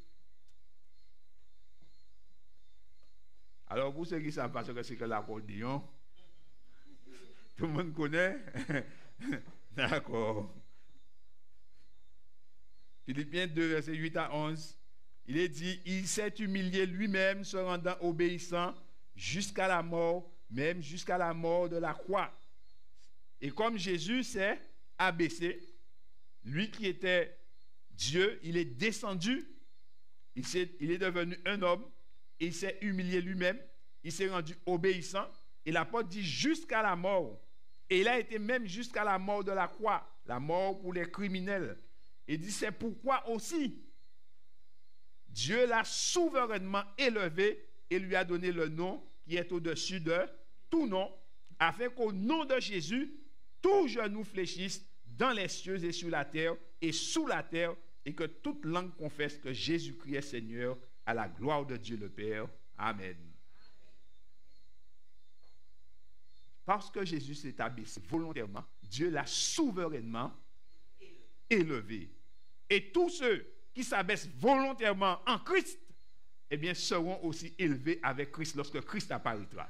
Speaker 1: Alors, pour ceux qui ne savent pas ce que c'est que l'accordéon, tout le monde connaît. D'accord. Philippiens 2, versets 8 à 11. Il est dit, il s'est humilié lui-même, se rendant obéissant jusqu'à la mort, même jusqu'à la mort de la croix. Et comme Jésus s'est abaissé, lui qui était Dieu, il est descendu, il est devenu un homme, et il s'est humilié lui-même, il s'est rendu obéissant, et l'apôtre dit jusqu'à la mort. Et il a été même jusqu'à la mort de la croix, la mort pour les criminels. Il dit, c'est pourquoi aussi Dieu l'a souverainement élevé et lui a donné le nom qui est au-dessus de tout nom, afin qu'au nom de Jésus, tout genou fléchisse dans les cieux et sur la terre et sous la terre, et que toute langue confesse que Jésus-Christ est Seigneur, à la gloire de Dieu le Père. Amen. Parce que Jésus s'est abaissé volontairement, Dieu l'a souverainement élevé. Et tous ceux qui s'abaissent volontairement en Christ, eh bien, seront aussi élevés avec Christ lorsque Christ apparaîtra.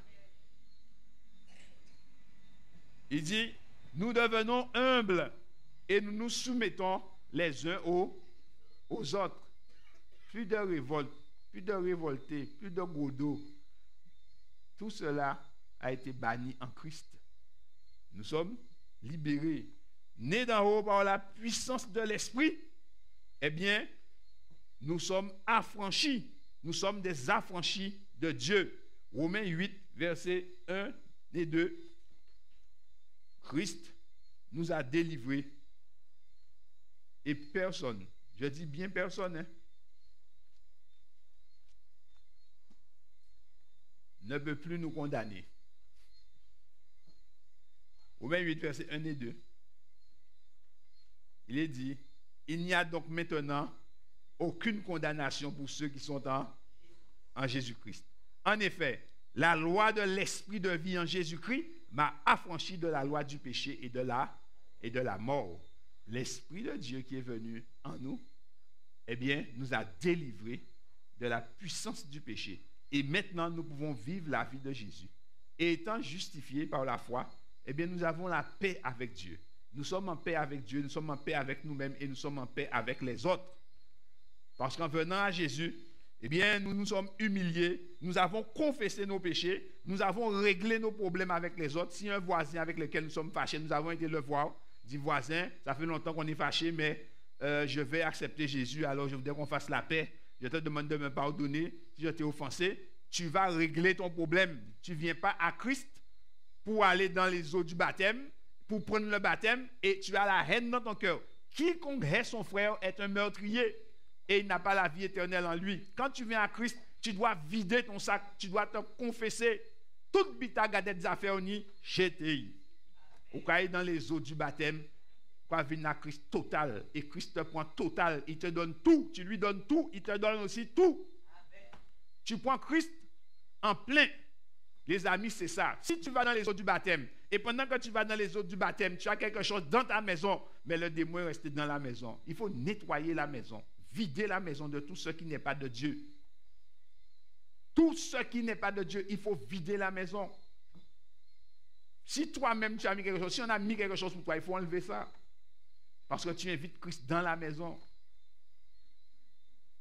Speaker 1: Il dit, nous devenons humbles et nous nous soumettons les uns aux autres. Plus de révolte, plus de révoltés, plus de godots. Tout cela a été banni en Christ. Nous sommes libérés, nés d'en haut par la puissance de l'Esprit. Eh bien, nous sommes affranchis. Nous sommes des affranchis de Dieu. Romains 8, versets 1 et 2. Christ nous a délivrés. Et personne, je dis bien personne, hein, ne peut plus nous condamner. Romains 8, versets 1 et 2. Il est dit, il n'y a donc maintenant aucune condamnation pour ceux qui sont en Jésus-Christ. En effet, la loi de l'esprit de vie en Jésus-Christ m'a affranchi de la loi du péché et de la mort. L'Esprit de Dieu qui est venu en nous, eh bien, nous a délivrés de la puissance du péché. Et maintenant, nous pouvons vivre la vie de Jésus. Et étant justifiés par la foi, eh bien, nous avons la paix avec Dieu. Nous sommes en paix avec Dieu, nous sommes en paix avec nous-mêmes et nous sommes en paix avec les autres. Parce qu'en venant à Jésus, eh bien, nous nous sommes humiliés, nous avons confessé nos péchés, nous avons réglé nos problèmes avec les autres. Si un voisin avec lequel nous sommes fâchés, nous avons été le voir, dit voisin, ça fait longtemps qu'on est fâché, mais je vais accepter Jésus, alors je voudrais qu'on fasse la paix. Je te demande de me pardonner si je t'ai offensé. Tu vas régler ton problème. Tu ne viens pas à Christ pour aller dans les eaux du baptême, pour prendre le baptême, et tu as la haine dans ton cœur. Quiconque hait son frère est un meurtrier et il n'a pas la vie éternelle en lui. Quand tu viens à Christ, tu dois vider ton sac, tu dois te confesser. Toute bitaga des affaires ni jeter. Ou quand il est dans les eaux du baptême, quand il vient à Christ total, et Christ te prend total, il te donne tout, tu lui donnes tout, il te donne aussi tout. Amen. Tu prends Christ en plein. Les amis, c'est ça. Si tu vas dans les eaux du baptême, et pendant que tu vas dans les eaux du baptême, tu as quelque chose dans ta maison, mais le démon est resté dans la maison. Il faut nettoyer la maison, vider la maison de tout ce qui n'est pas de Dieu. Tout ce qui n'est pas de Dieu, il faut vider la maison. Si toi-même tu as mis quelque chose, si on a mis quelque chose pour toi, il faut enlever ça. Parce que tu invites Christ dans la maison.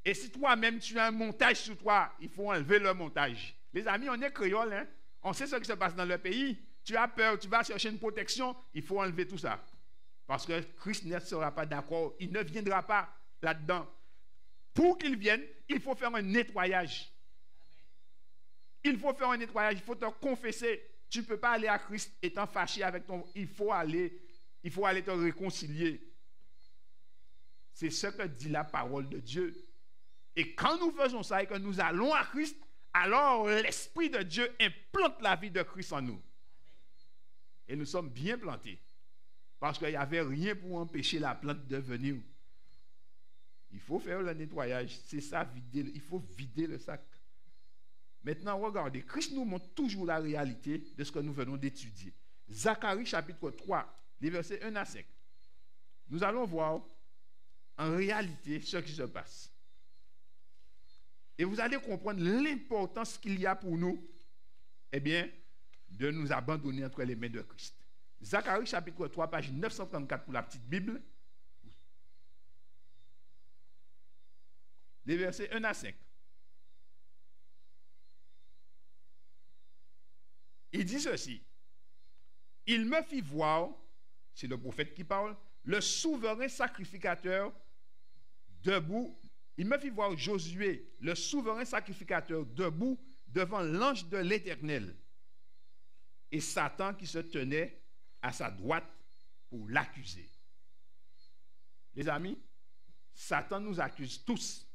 Speaker 1: Et si toi-même tu as un montage sur toi, il faut enlever le montage. Les amis, on est créoles, hein? On sait ce qui se passe dans le pays. Tu as peur, tu vas chercher une protection, il faut enlever tout ça. Parce que Christ ne sera pas d'accord, il ne viendra pas là-dedans. Pour qu'il vienne, il faut faire un nettoyage. Il faut faire un nettoyage, il faut te confesser. Tu ne peux pas aller à Christ étant fâché avec ton... Il faut aller te réconcilier. C'est ce que dit la parole de Dieu. Et quand nous faisons ça et que nous allons à Christ, alors l'Esprit de Dieu implante la vie de Christ en nous. Et nous sommes bien plantés. Parce qu'il n'y avait rien pour empêcher la plante de venir. Il faut faire le nettoyage. C'est ça, il faut vider le sac. Maintenant, regardez, Christ nous montre toujours la réalité de ce que nous venons d'étudier. Zacharie chapitre 3, les versets 1 à 5. Nous allons voir en réalité ce qui se passe. Et vous allez comprendre l'importance qu'il y a pour nous, eh bien, de nous abandonner entre les mains de Christ. Zacharie chapitre 3, page 934 pour la petite Bible. Les versets 1 à 5. Il dit ceci. Il me fit voir, c'est le prophète qui parle, le souverain sacrificateur debout. Il me fit voir Josué, le souverain sacrificateur debout devant l'ange de l'Éternel. Et Satan qui se tenait à sa droite pour l'accuser. Les amis, Satan nous accuse tous.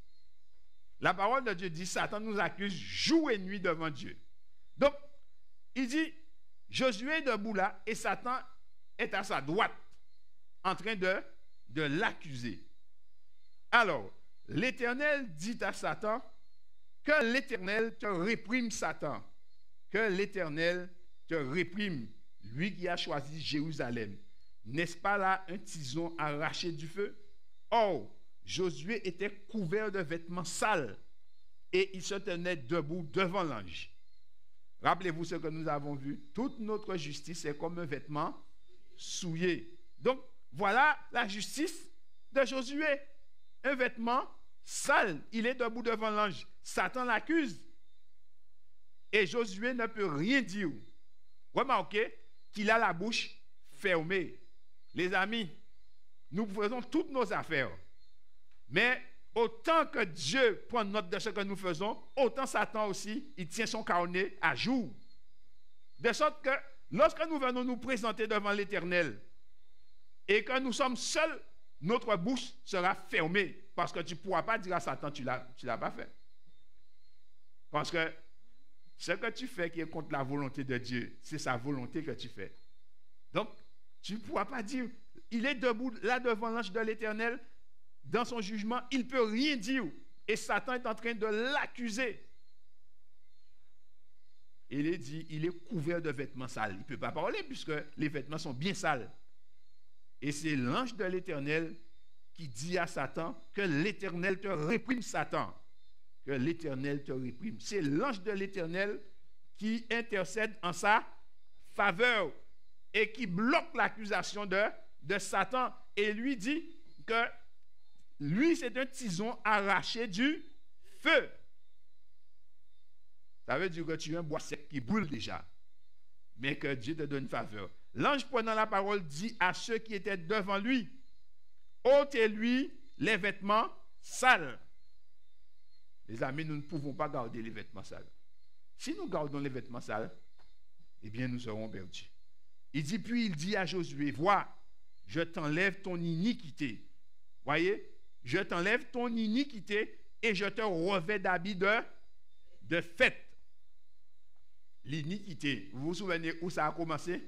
Speaker 1: La parole de Dieu dit, Satan nous accuse jour et nuit devant Dieu. Donc, il dit, Josué est debout là et Satan est à sa droite en train de l'accuser. Alors, l'Éternel dit à Satan, que l'Éternel te réprime, Satan. Que l'Éternel te réprime, lui qui a choisi Jérusalem. N'est-ce pas là un tison arraché du feu? Or, Josué était couvert de vêtements sales et il se tenait debout devant l'ange. Rappelez-vous ce que nous avons vu. Toute notre justice est comme un vêtement souillé. Donc, voilà la justice de Josué. Un vêtement sale. Il est debout devant l'ange. Satan l'accuse. Et Josué ne peut rien dire. Remarquez qu'il a la bouche fermée. Les amis, nous faisons toutes nos affaires. Mais autant que Dieu prend note de ce que nous faisons, autant Satan aussi, il tient son carnet à jour. De sorte que lorsque nous venons nous présenter devant l'Éternel et que nous sommes seuls, notre bouche sera fermée. Parce que tu ne pourras pas dire à Satan, tu l'as pas fait. Parce que ce que tu fais qui est contre la volonté de Dieu, c'est sa volonté que tu fais. Donc, tu ne pourras pas dire, il est debout là devant l'ange de l'Éternel, dans son jugement, il ne peut rien dire. Et Satan est en train de l'accuser. Il est dit, il est couvert de vêtements sales. Il ne peut pas parler puisque les vêtements sont bien sales. Et c'est l'ange de l'Éternel qui dit à Satan que l'Éternel te réprime, Satan. Que l'Éternel te réprime. C'est l'ange de l'Éternel qui intercède en sa faveur et qui bloque l'accusation de Satan et lui dit que lui, c'est un tison arraché du feu. Ça veut dire que tu es un bois sec qui brûle déjà, mais que Dieu te donne faveur. L'ange prenant la parole dit à ceux qui étaient devant lui, ôtez-lui les vêtements sales. Les amis, nous ne pouvons pas garder les vêtements sales. Si nous gardons les vêtements sales, eh bien nous serons perdus. Puis il dit à Josué, vois, je t'enlève ton iniquité. Voyez, je t'enlève ton iniquité et je te revêts d'habits de fête. L'iniquité, vous vous souvenez où ça a commencé?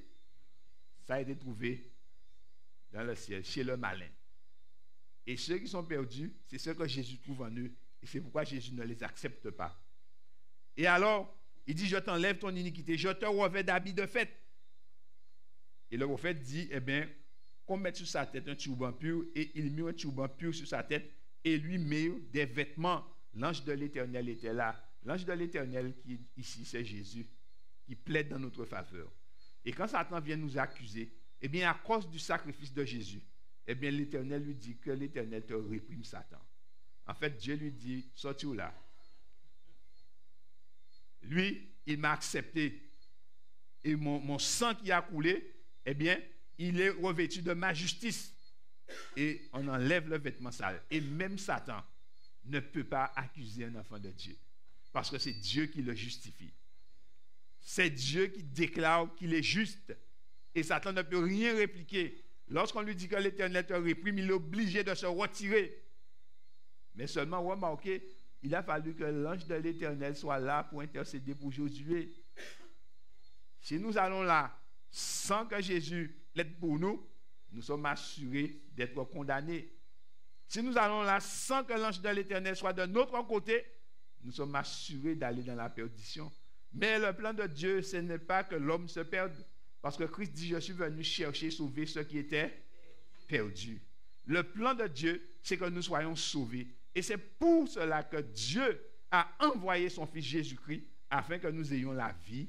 Speaker 1: Ça a été trouvé dans le ciel, chez le malin. Et ceux qui sont perdus, c'est ceux que Jésus trouve en eux. Et c'est pourquoi Jésus ne les accepte pas. Et alors, il dit, je t'enlève ton iniquité, je te revêts d'habits de fête. Et le prophète dit, eh bien, qu'on mette sur sa tête un turban pur, et il mit un turban pur sur sa tête, et lui met des vêtements. L'ange de l'Éternel était là. L'ange de l'Éternel, qui ici, c'est Jésus, qui plaide dans notre faveur. Et quand Satan vient nous accuser, eh bien, à cause du sacrifice de Jésus, eh bien, l'Éternel lui dit que l'Éternel te réprime, Satan. En fait, Dieu lui dit, sortis là. Lui, il m'a accepté. Et mon sang qui a coulé, eh bien, il est revêtu de ma justice. Et on enlève le vêtement sale. Et même Satan ne peut pas accuser un enfant de Dieu. Parce que c'est Dieu qui le justifie. C'est Dieu qui déclare qu'il est juste. Et Satan ne peut rien répliquer. Lorsqu'on lui dit que l'Éternel te réprime, il est obligé de se retirer. Mais seulement, remarquez, il a fallu que l'ange de l'Éternel soit là pour intercéder pour Josué. Si nous allons là, sans que Jésus l'aide pour nous, nous sommes assurés d'être condamnés. Si nous allons là, sans que l'ange de l'Éternel soit de notre côté, nous sommes assurés d'aller dans la perdition. Mais le plan de Dieu, ce n'est pas que l'homme se perde, Parce que Christ dit, je suis venu chercher, sauver ceux qui étaient perdus. Le plan de Dieu, c'est que nous soyons sauvés. Et c'est pour cela que Dieu a envoyé son Fils Jésus-Christ afin que nous ayons la vie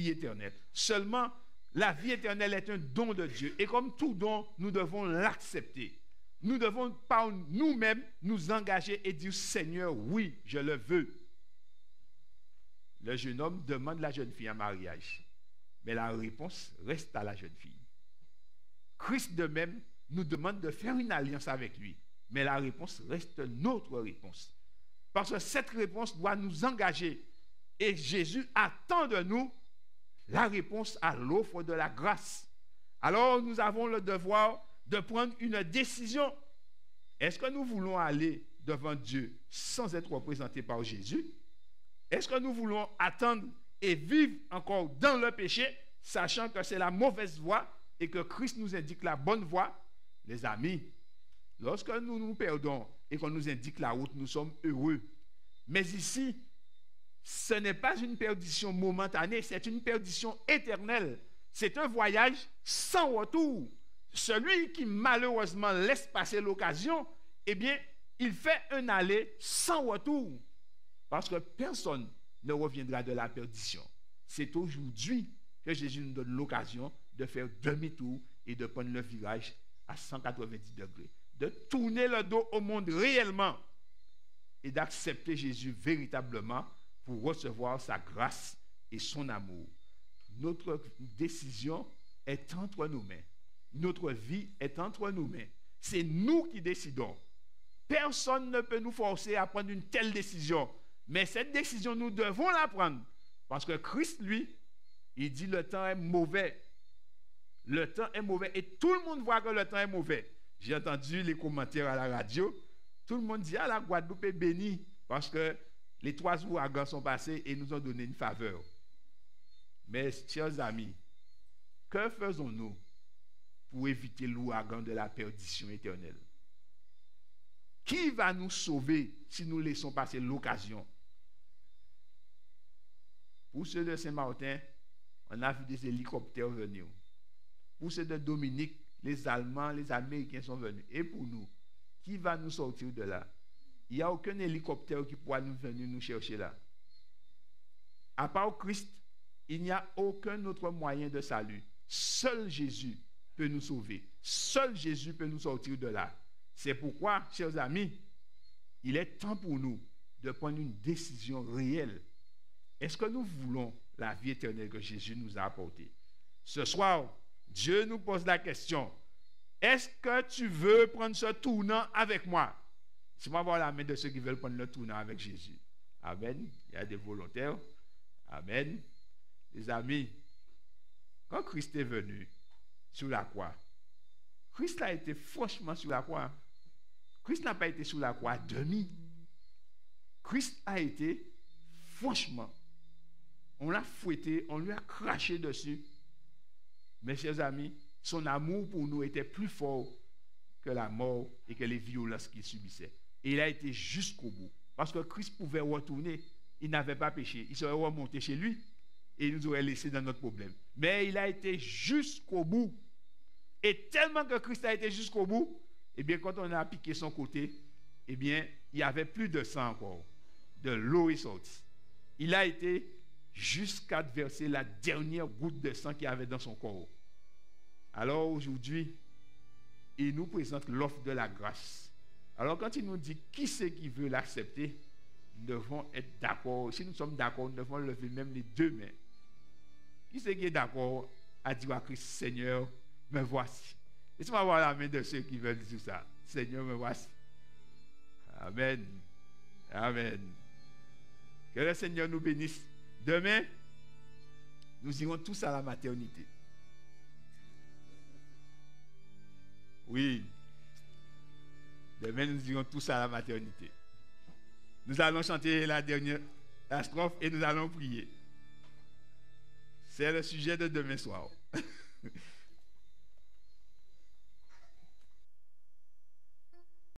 Speaker 1: éternelle. Seulement, la vie éternelle est un don de Dieu. Et comme tout don, nous devons l'accepter. Nous devons par nous-mêmes nous engager et dire, Seigneur, oui, je le veux. Le jeune homme demande la jeune fille en mariage. Mais la réponse reste à la jeune fille. Christ de même nous demande de faire une alliance avec lui. Mais la réponse reste notre réponse. Parce que cette réponse doit nous engager. Et Jésus attend de nous la réponse à l'offre de la grâce. Alors nous avons le devoir de prendre une décision. Est-ce que nous voulons aller devant Dieu sans être représentés par Jésus? Est-ce que nous voulons attendre et vivre encore dans le péché, sachant que c'est la mauvaise voie et que Christ nous indique la bonne voie? Les amis, lorsque nous nous perdons et qu'on nous indique la route, nous sommes heureux. Mais ici, ce n'est pas une perdition momentanée, c'est une perdition éternelle. C'est un voyage sans retour. Celui qui malheureusement laisse passer l'occasion, eh bien, il fait un aller sans retour. Parce que personne ne reviendra de la perdition. C'est aujourd'hui que Jésus nous donne l'occasion de faire demi-tour et de prendre le virage à 190 degrés. De tourner le dos au monde réellement et d'accepter Jésus véritablement pour recevoir sa grâce et son amour. Notre décision est entre nos mains. Notre vie est entre nos mains. C'est nous qui décidons. Personne ne peut nous forcer à prendre une telle décision. Mais cette décision, nous devons la prendre. Parce que Christ, lui, il dit le temps est mauvais. Le temps est mauvais. Et tout le monde voit que le temps est mauvais. J'ai entendu les commentaires à la radio. Tout le monde dit, ah, la Guadeloupe est bénie. Parce que les 3 ouragans sont passés et nous ont donné une faveur. Mais, chers amis, que faisons-nous pour éviter l'ouragan de la perdition éternelle? Qui va nous sauver si nous laissons passer l'occasion? Pour ceux de Saint-Martin, on a vu des hélicoptères venir. Pour ceux de Dominique, les Allemands, les Américains sont venus. Et pour nous, qui va nous sortir de là? Il n'y a aucun hélicoptère qui pourra nous venir nous chercher là. À part Christ, il n'y a aucun autre moyen de salut. Seul Jésus peut nous sauver. Seul Jésus peut nous sortir de là. C'est pourquoi, chers amis, il est temps pour nous de prendre une décision réelle. Est-ce que nous voulons la vie éternelle que Jésus nous a apportée? Ce soir, Dieu nous pose la question. Est-ce que tu veux prendre ce tournant avec moi? Si moi voir la main de ceux qui veulent prendre le tournant avec Jésus. Amen. Il y a des volontaires. Amen. Les amis, quand Christ est venu sur la croix, Christ a été franchement sur la croix. Christ n'a pas été sur la croix à demi. Christ a été franchement. On l'a fouetté, on lui a craché dessus. Mes chers amis, son amour pour nous était plus fort que la mort et que les violences qu'il subissait. Et il a été jusqu'au bout. Parce que Christ pouvait retourner. Il n'avait pas péché. Il serait remonté chez lui et il nous aurait laissé dans notre problème. Mais il a été jusqu'au bout. Et tellement que Christ a été jusqu'au bout, eh bien, quand on a piqué son côté, eh bien, il n'y avait plus de sang encore. De l'eau est sortie. Il a été jusqu'à verser la dernière goutte de sang qu'il y avait dans son corps. Alors aujourd'hui, il nous présente l'offre de la grâce. Alors quand il nous dit qui c'est qui veut l'accepter, nous devons être d'accord. Si nous sommes d'accord, nous devons lever même les 2 mains. Qui c'est qui est d'accord à dire à Christ, Seigneur, me voici? Laissez-moi voir la main de ceux qui veulent dire ça. Seigneur, me voici. Amen. Amen. Que le Seigneur nous bénisse. Demain, nous irons tous à la maternité. Oui. Demain, nous irons tous à la maternité. Nous allons chanter la strophe et nous allons prier. C'est le sujet de demain soir.